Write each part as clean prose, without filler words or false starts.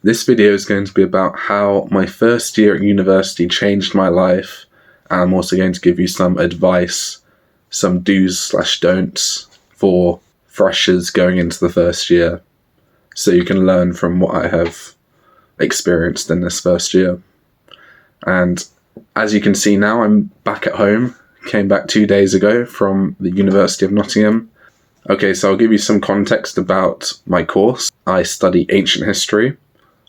This video is going to be about how my first year at university changed my life, and I'm also going to give you some advice, some do's/don'ts for freshers going into the first year, so you can learn from what I have experienced in this first year. And as you can see now, I'm back at home. Came back 2 days ago from the University of Nottingham. Okay, so I'll give you some context about my course. I study ancient history.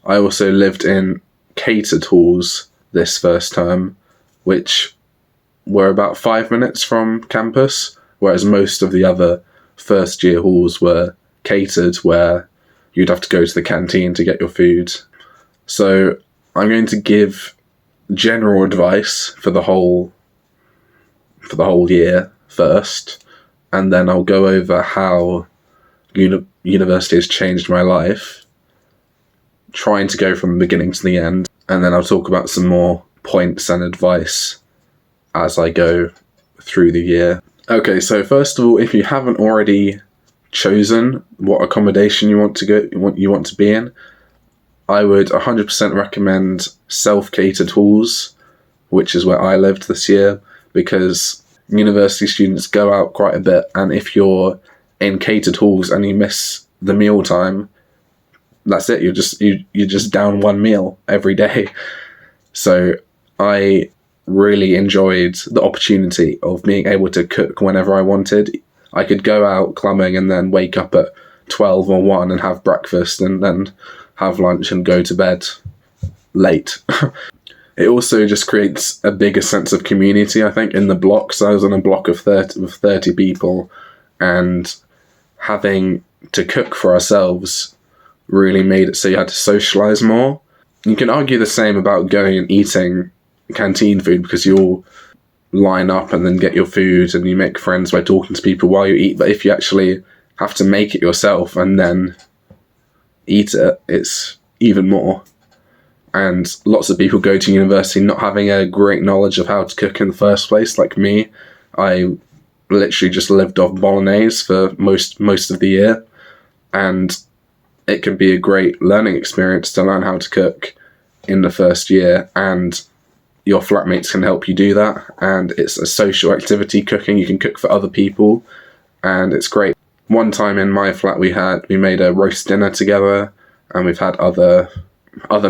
I also lived in catered halls this first term, which were about 5 minutes from campus, whereas most of the other first year halls were catered, where you'd have to go to the canteen to get your food. So I'm going to give general advice for the whole year first, and then I'll go over how university has changed my life, trying to go from the beginning to the end, and then I'll talk about some more points and advice as I go through the year. Okay, so first of all, if you haven't already chosen what accommodation you want to be in, I would 100% recommend self-catered halls, which is where I lived this year, because university students go out quite a bit, and if you're in catered halls and you miss the meal time, that's it. You're just down one meal every day. So I really enjoyed the opportunity of being able to cook whenever I wanted. I could go out clubbing and then wake up at 12 or 1 and have breakfast and then have lunch and go to bed late. It also just creates a bigger sense of community, I think, in the block. So I was on a block of 30 people, and having to cook for ourselves really made it so you had to socialise more. You can argue the same about going and eating canteen food, because you all line up and then get your food and you make friends by talking to people while you eat. But if you actually have to make it yourself and then eat it, it's even more. And lots of people go to university not having a great knowledge of how to cook in the first place. Like me, I literally just lived off bolognese for most of the year, and it can be a great learning experience to learn how to cook in the first year, and your flatmates can help you do that. And it's a social activity, cooking. You can cook for other people, and it's great. One time in my flat we made a roast dinner together, and we've had other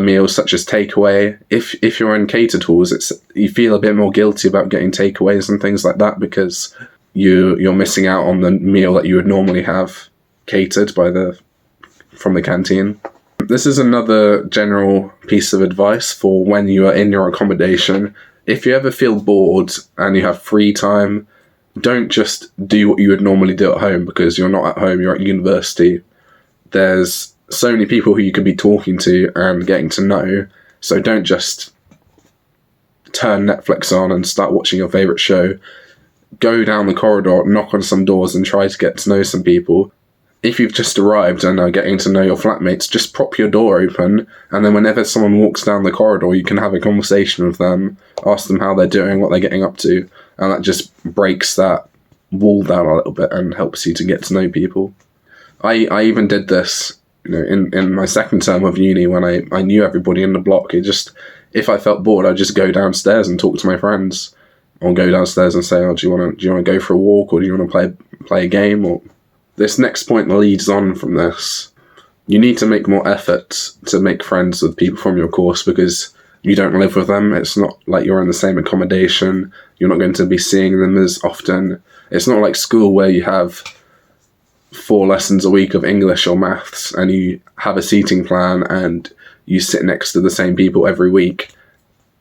meals such as takeaway. If you're in catered halls, you feel a bit more guilty about getting takeaways and things like that, because you're missing out on the meal that you would normally have catered from the canteen. This is another general piece of advice for when you are in your accommodation. If you ever feel bored and you have free time, don't just do what you would normally do at home, because you're not at home, you're at university. There's so many people who you could be talking to and getting to know, so don't just turn Netflix on and start watching your favourite show. Go down the corridor, knock on some doors and try to get to know some people. If you've just arrived and are getting to know your flatmates, just prop your door open, and then whenever someone walks down the corridor, you can have a conversation with them, ask them how they're doing, what they're getting up to, and that just breaks that wall down a little bit and helps you to get to know people. I even did this, in my second term of uni, when I knew everybody in the block. If I felt bored, I'd just go downstairs and talk to my friends, or go downstairs and say, "Oh, do you want to go for a walk, or do you want to play a game?" Or this next point leads on from this. You need to make more effort to make friends with people from your course, because you don't live with them. It's not like you're in the same accommodation. You're not going to be seeing them as often. It's not like school, where you have 4 lessons a week of English or maths, and you have a seating plan and you sit next to the same people every week.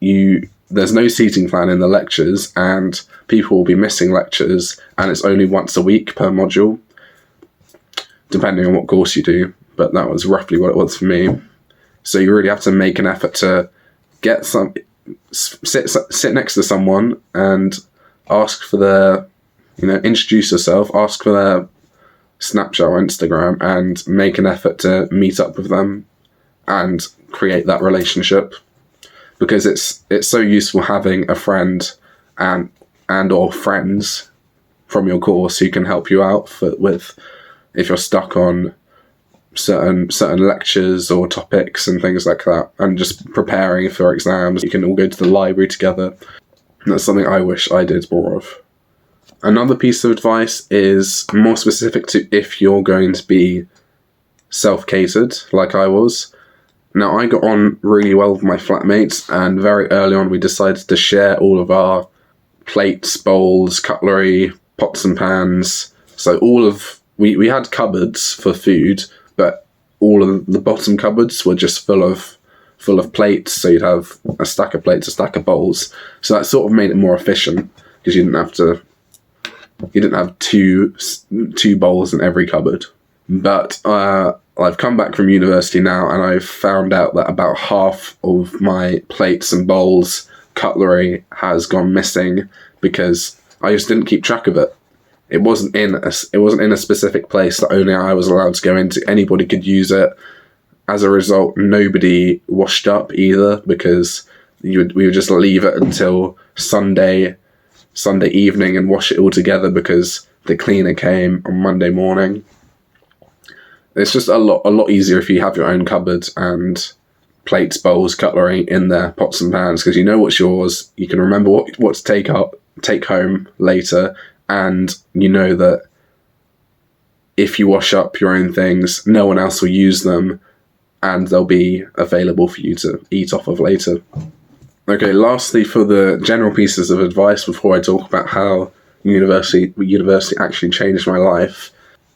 There's no seating plan in the lectures, and people will be missing lectures, and it's only once a week per module, depending on what course you do, but that was roughly what it was for me. So you really have to make an effort to sit next to someone and ask for their, introduce yourself, ask for their Snapchat or Instagram, and make an effort to meet up with them and create that relationship, because it's so useful having a friend and or friends from your course who can help you out with if you're stuck on certain lectures or topics and things like that, and just preparing for exams. You can all go to the library together. That's something I wish I did more of. Another piece of advice is more specific to if you're going to be self-catered, like I was. Now, I got on really well with my flatmates, and very early on we decided to share all of our plates, bowls, cutlery, pots and pans. So we had cupboards for food, but all of the bottom cupboards were just full of plates. So you'd have a stack of plates, a stack of bowls. So that sort of made it more efficient, because you didn't have two bowls in every cupboard. But I've come back from university now, and I've found out that about half of my plates and bowls, cutlery, has gone missing because I just didn't keep track of it. It wasn't in a specific place that only I was allowed to go into. Anybody could use it. As a result, nobody washed up either, because we would just leave it until Sunday evening and wash it all together, because the cleaner came on Monday morning. It's just a lot easier if you have your own cupboard and plates, bowls, cutlery in there, pots and pans, because you know what's yours. You can remember what to take home later, and you know that if you wash up your own things, no one else will use them, and they'll be available for you to eat off of later. Okay, lastly, for the general pieces of advice before I talk about how university actually changed my life,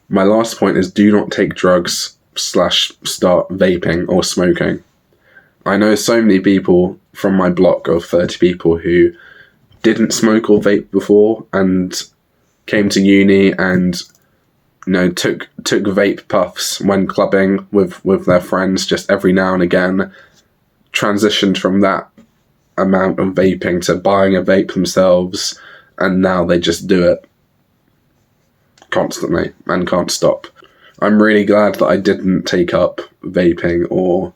my last point is do not take drugs / start vaping or smoking. I know so many people from my block of 30 people who didn't smoke or vape before and came to uni and took vape puffs when clubbing with their friends just every now and again, transitioned from that amount of vaping to buying a vape themselves, and now they just do it constantly and can't stop. I'm really glad that I didn't take up vaping or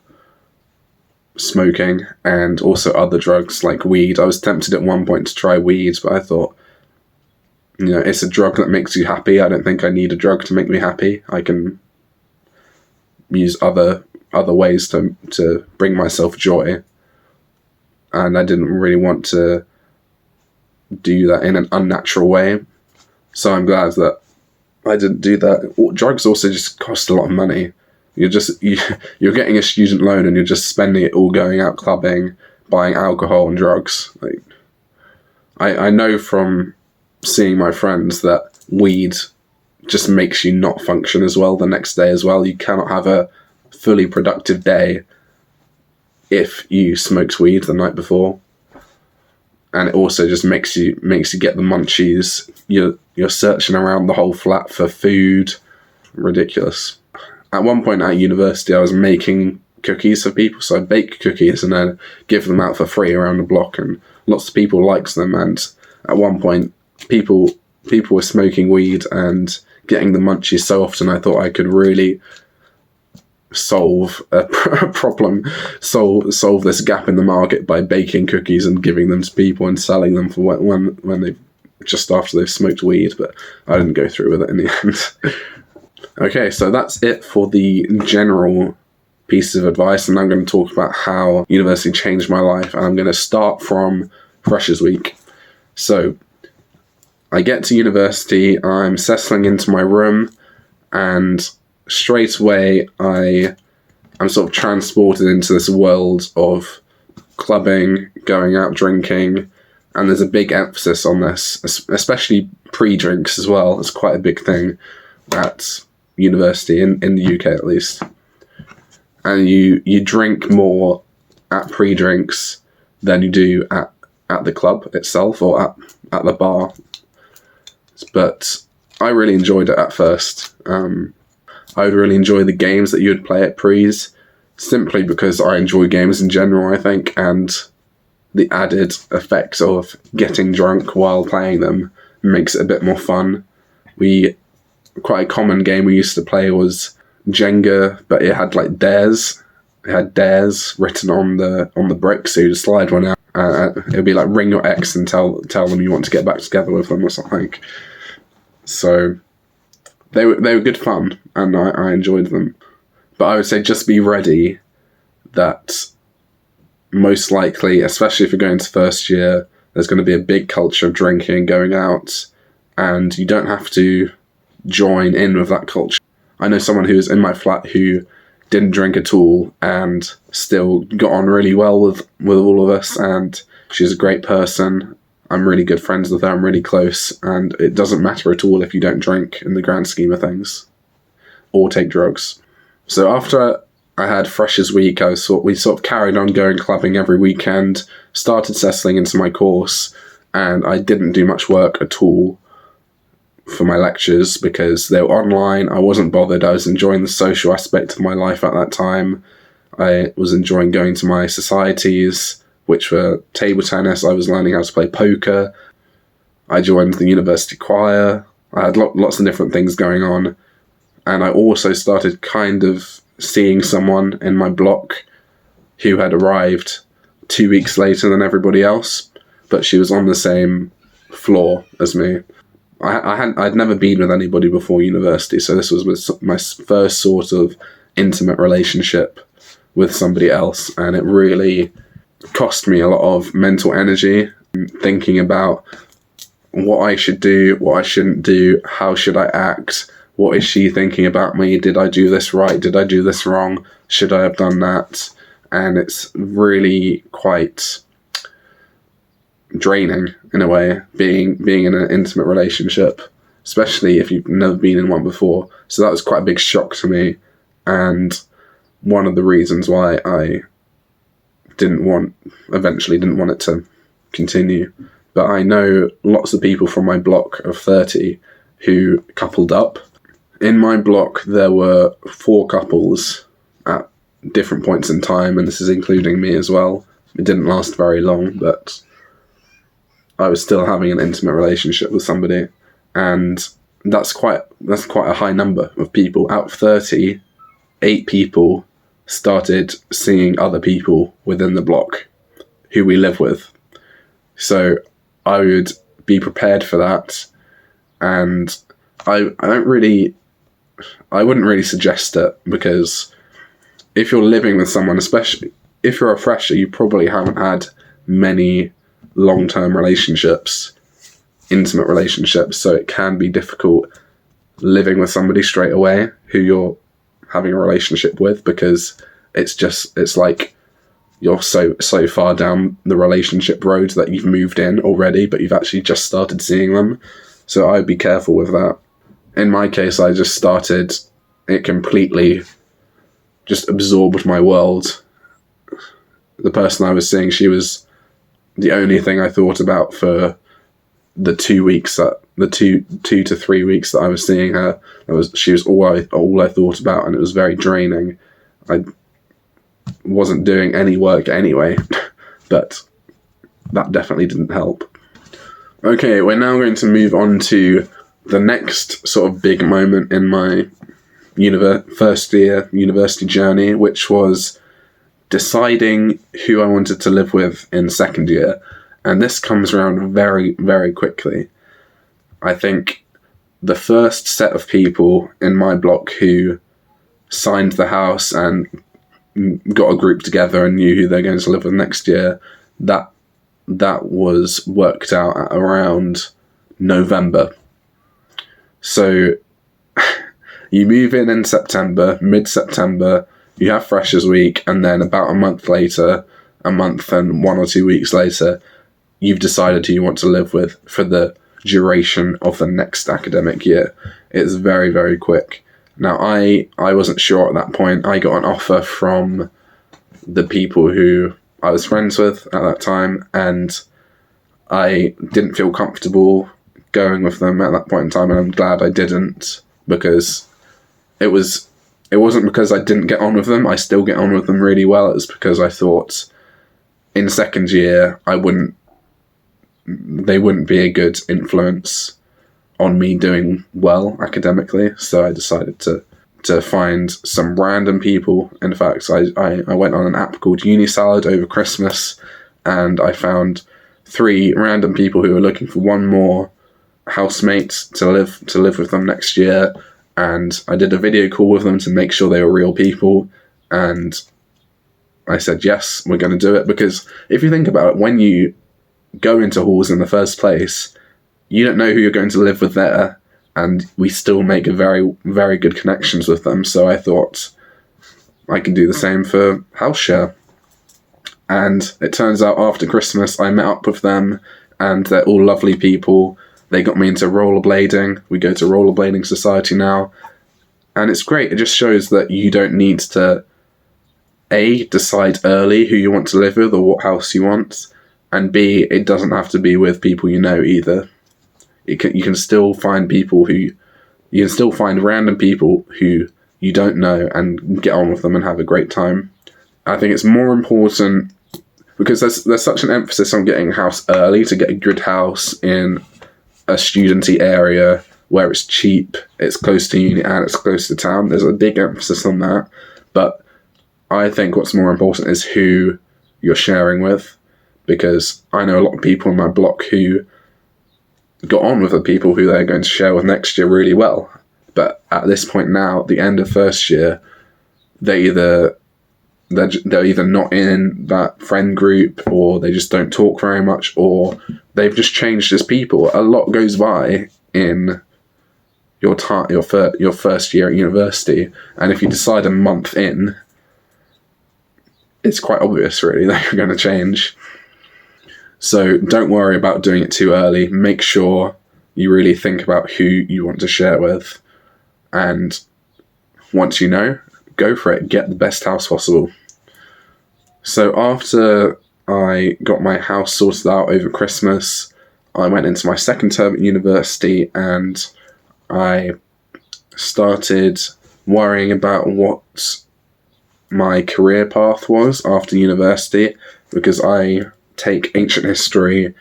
smoking and also other drugs like weed. I was tempted at one point to try weed, but I thought, it's a drug that makes you happy. I don't think I need a drug to make me happy. I can use other ways to bring myself joy. And I didn't really want to do that in an unnatural way. So I'm glad that I didn't do that. Drugs also just cost a lot of money. You're getting a student loan and you're just spending it all going out clubbing, buying alcohol and drugs. Like, I know from seeing my friends that weed just makes you not function as well the next day as well. You cannot have a fully productive day if you smoked weed the night before. And it also just makes you get the munchies. You're searching around the whole flat for food. Ridiculous. At one point at university, I was making cookies for people. So I bake cookies and then give them out for free around the block, and lots of people liked them. And at one point, people were smoking weed and getting the munchies so often, I thought I could really solve a problem, solve this gap in the market by baking cookies and giving them to people and selling them for when they just after they've smoked weed. But I didn't go through with it in the end. Okay, so that's it for the general pieces of advice, and I'm going to talk about how university changed my life, and I'm going to start from Freshers Week. So I get to university, I'm settling into my room, and straight away I'm sort of transported into this world of clubbing, going out drinking, and there's a big emphasis on this, especially pre-drinks as well. It's quite a big thing at university, in the UK at least. And you drink more at pre-drinks than you do at the club itself or at the bar. But I really enjoyed it at first. I would really enjoy the games that you would play at prees, simply because I enjoy games in general, I think, and the added effect of getting drunk while playing them makes it a bit more fun. Quite a common game we used to play was Jenga, but it had like dares. It had dares written on the bricks, so you just slide one out. It would be like ring your ex and tell them you want to get back together with them or something. So they were good fun, and I enjoyed them. But I would say just be ready that most likely, especially if you're going to first year, there's going to be a big culture of drinking, going out, and you don't have to join in with that culture. I know someone who was in my flat who didn't drink at all and still got on really well with all of us, and she's a great person. I'm really good friends with her, I'm really close, and it doesn't matter at all if you don't drink in the grand scheme of things, or take drugs. So after I had Freshers Week, we sort of carried on going clubbing every weekend, started settling into my course, and I didn't do much work at all for my lectures because they were online. I wasn't bothered. I was enjoying the social aspect of my life at that time. I was enjoying going to my societies, which were table tennis. I was learning how to play poker. I joined the university choir. I had lots of different things going on. And I also started kind of seeing someone in my block who had arrived 2 weeks later than everybody else, but she was on the same floor as me. I'd never been with anybody before university, so this was my first sort of intimate relationship with somebody else, and it really cost me a lot of mental energy thinking about what I should do, what I shouldn't do, how should I act, what is she thinking about me, did I do this right, did I do this wrong, should I have done that? And it's really quite draining in a way, being in an intimate relationship, especially if you've never been in one before. So that was quite a big shock to me, and one of the reasons why I eventually didn't want it to continue. But I know lots of people from my block of 30 who coupled up. In my block there were 4 couples at different points in time, and this is including me as well. It didn't last very long, but I was still having an intimate relationship with somebody, and that's quite a high number of people. Out of 30, 8 people started seeing other people within the block who we live with. So I would be prepared for that, and I wouldn't really suggest it, because if you're living with someone, especially if you're a fresher, you probably haven't had many long-term relationships, intimate relationships, so it can be difficult living with somebody straight away who you're having a relationship with, because it's like you're so far down the relationship road that you've moved in already, but you've actually just started seeing them. So I'd be careful with that. In my case, I just started, it completely just absorbed my world. The person I was seeing, she was the only thing I thought about for the 2 weeks, the two to 3 weeks that I was seeing her. She was all I thought about, and it was very draining. I wasn't doing any work anyway, but that definitely didn't help. Okay, we're now going to move on to the next sort of big moment in my first year university journey, which was deciding who I wanted to live with in second year. And this comes around very, very quickly. I think the first set of people in my block who signed the house and got a group together and knew who they're going to live with next year, that was worked out at around November. So you move in September, mid-September, you have Freshers Week, and then about a month and 1 or 2 weeks later, you've decided who you want to live with for the duration of the next academic year. It's very, very quick. Now, I wasn't sure at that point. I got an offer from the people who I was friends with at that time, and I didn't feel comfortable going with them at that point in time, and I'm glad I didn't, because it wasn't because I didn't get on with them. I still get on with them really well. It was because I thought in second year they wouldn't be a good influence on me doing well academically. So I decided to find some random people. In fact, I went on an app called Unisalad over Christmas, and I found 3 random people who were looking for one more housemate to live with them next year. And I did a video call with them to make sure they were real people. And I said, yes, we're going to do it. Because if you think about it, when you go into halls in the first place, you don't know who you're going to live with there. And we still make very, very good connections with them. So I thought I can do the same for house share. And it turns out after Christmas, I met up with them, and they're all lovely people. They got me into rollerblading. We go to rollerblading society now. And it's great. It just shows that you don't need to, A, decide early who you want to live with or what house you want. And B, it doesn't have to be with people you know either. You can still find random people who you don't know and get on with them and have a great time. I think it's more important because there's such an emphasis on getting a house early to get a good house in a studenty area where it's cheap, it's close to uni and it's close to town. There's a big emphasis on that. But I think what's more important is who you're sharing with, because I know a lot of people in my block who got on with the people who they're going to share with next year really well. But at this point now, at the end of first year, they're either not in that friend group, or they just don't talk very much, or they've just changed as people. A lot goes by in your first year at university, and if you decide a month in, it's quite obvious really that you're going to change. So don't worry about doing it too early. Make sure you really think about who you want to share with. And once you know, go for it. Get the best house possible. So after I got my house sorted out over Christmas, I went into my second term at university, and I started worrying about what my career path was after university, because I take ancient history,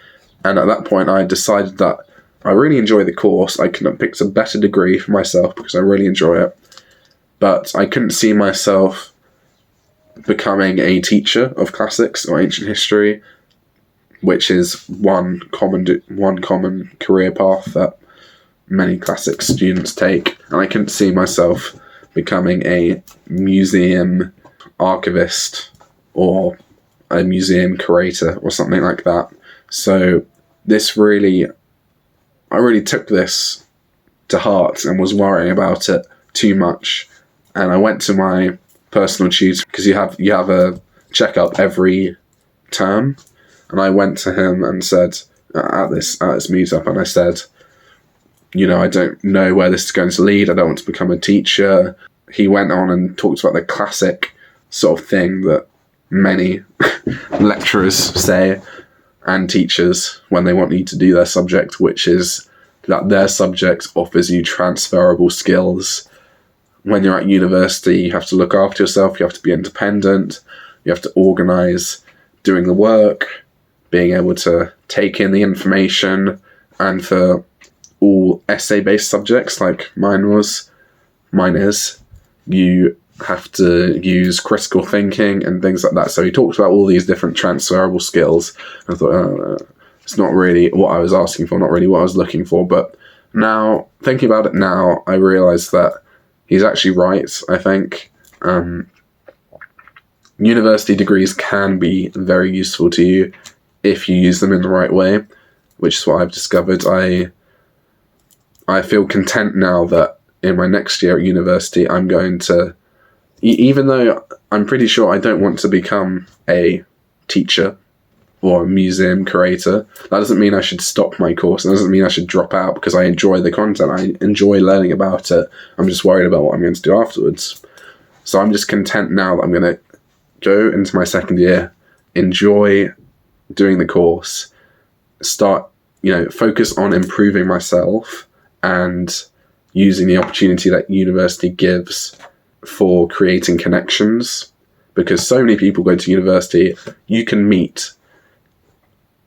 and at that point I decided that I really enjoy the course. I couldn't have picked a better degree for myself because I really enjoy it, but I couldn't see myself becoming a teacher of classics or ancient history, which is one common career path that many classics students take, and I couldn't see myself becoming a museum archivist or a museum curator or something like that. So I really took this to heart and was worrying about it too much. And I went to my personal tutor, because you have a checkup every term. And I went to him and said at this meetup, and I said, I don't know where this is going to lead. I don't want to become a teacher. He went on and talked about the classic sort of thing that many lecturers say and teachers when they want you to do their subject, which is that their subject offers you transferable skills. When you're at university, you have to look after yourself, you have to be independent, you have to organise doing the work, being able to take in the information, and for all essay-based subjects like mine is, you have to use critical thinking and things like that. So he talked about all these different transferable skills. I thought, it's not really what I was asking for, not really what I was looking for. But now, thinking about it now, I realise that he's actually right, I think. University degrees can be very useful to you if you use them in the right way, which is what I've discovered. I feel content now that in my next year at university, I'm going to, even though I'm pretty sure I don't want to become a teacher or a museum curator, that doesn't mean I should stop my course. It doesn't mean I should drop out, because I enjoy the content. I enjoy learning about it. I'm just worried about what I'm going to do afterwards. So I'm just content now that I'm going to go into my second year, enjoy doing the course, start, focus on improving myself and using the opportunity that university gives for creating connections. Because so many people go to university, you can meet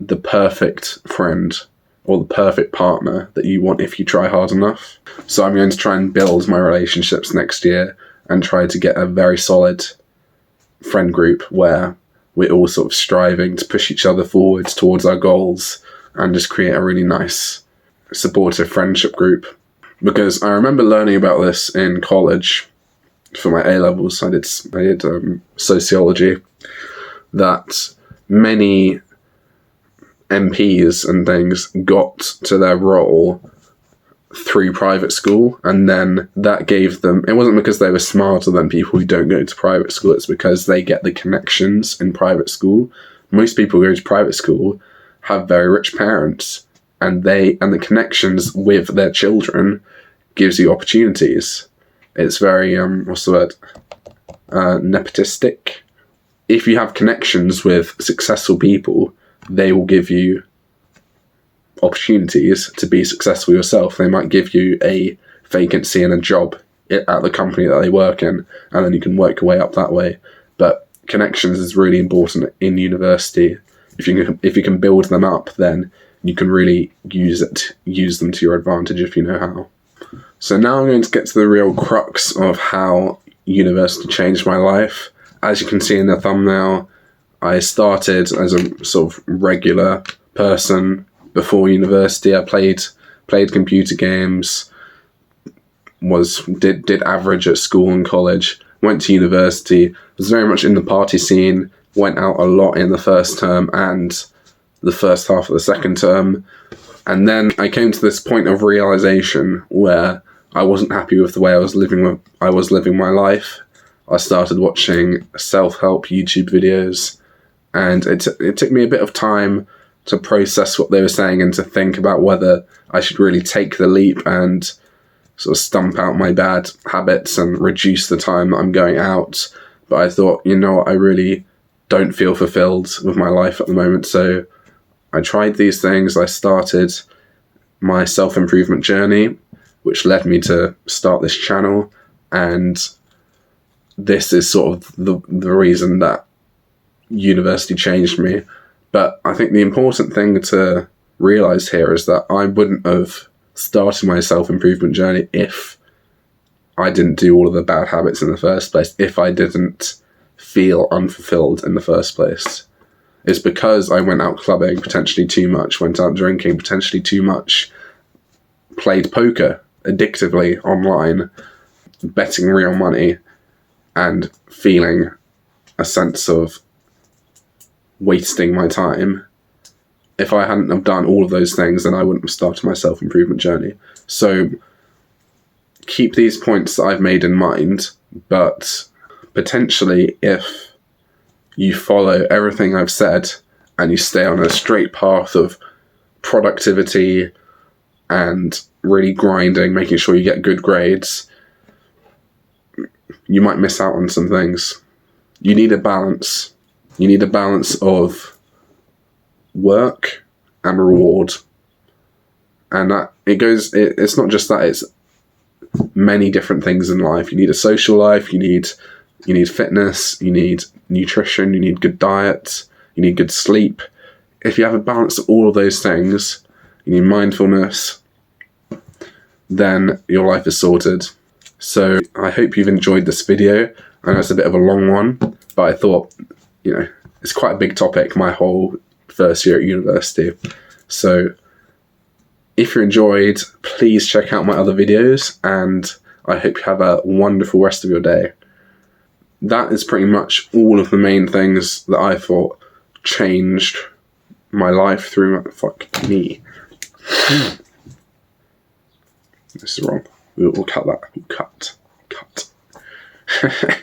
the perfect friend or the perfect partner that you want if you try hard enough. So I'm going to try and build my relationships next year and try to get a very solid friend group where we're all sort of striving to push each other forwards towards our goals and just create a really nice, supportive friendship group. Because I remember learning about this in college for my A-levels. I did sociology, that many MPs and things got to their role through private school, and then that gave them, it wasn't because they were smarter than people who don't go to private school, it's because they get the connections in private school. Most people who go to private school have very rich parents, and the connections with their children gives you opportunities. It's very nepotistic. If you have connections with successful people, they will give you opportunities to be successful yourself. They might give you a vacancy in a job at the company that they work in, and then you can work your way up that way. But connections is really important in university. If you can build them up, then you can really use them to your advantage if you know how. So now I'm going to get to the real crux of how university changed my life. As you can see in the thumbnail, I started as a sort of regular person before university. I played computer games, did average at school and college, went to university, was very much in the party scene, went out a lot in the first term and the first half of the second term. And then I came to this point of realization where I wasn't happy with the way I was living my life. I started watching self-help YouTube videos, and it took me a bit of time to process what they were saying and to think about whether I should really take the leap and sort of stump out my bad habits and reduce the time that I'm going out. But I thought, I really don't feel fulfilled with my life at the moment. So I tried these things. I started my self-improvement journey, which led me to start this channel. And this is sort of the reason that university changed me. But I think the important thing to realize here is that I wouldn't have started my self-improvement journey if I didn't do all of the bad habits in the first place, if I didn't feel unfulfilled in the first place. It's because I went out clubbing potentially too much, went out drinking potentially too much, played poker addictively online, betting real money, and feeling a sense of wasting my time. If I hadn't have done all of those things, then I wouldn't have started my self-improvement journey. So keep these points that I've made in mind, but potentially if you follow everything I've said and you stay on a straight path of productivity and really grinding, making sure you get good grades, you might miss out on some things. You need a balance. You need a balance of work and reward. And that it's not just that, it's many different things in life. You need a social life, you need fitness, you need nutrition, you need good diet, you need good sleep. If you have a balance of all of those things, you need mindfulness, then your life is sorted. So I hope you've enjoyed this video. I know it's a bit of a long one, but I thought, it's quite a big topic, my whole first year at university. So if you enjoyed, please check out my other videos, and I hope you have a wonderful rest of your day. That is pretty much all of the main things that I thought changed my life through fuck me. This is wrong. We'll cut that. Cut.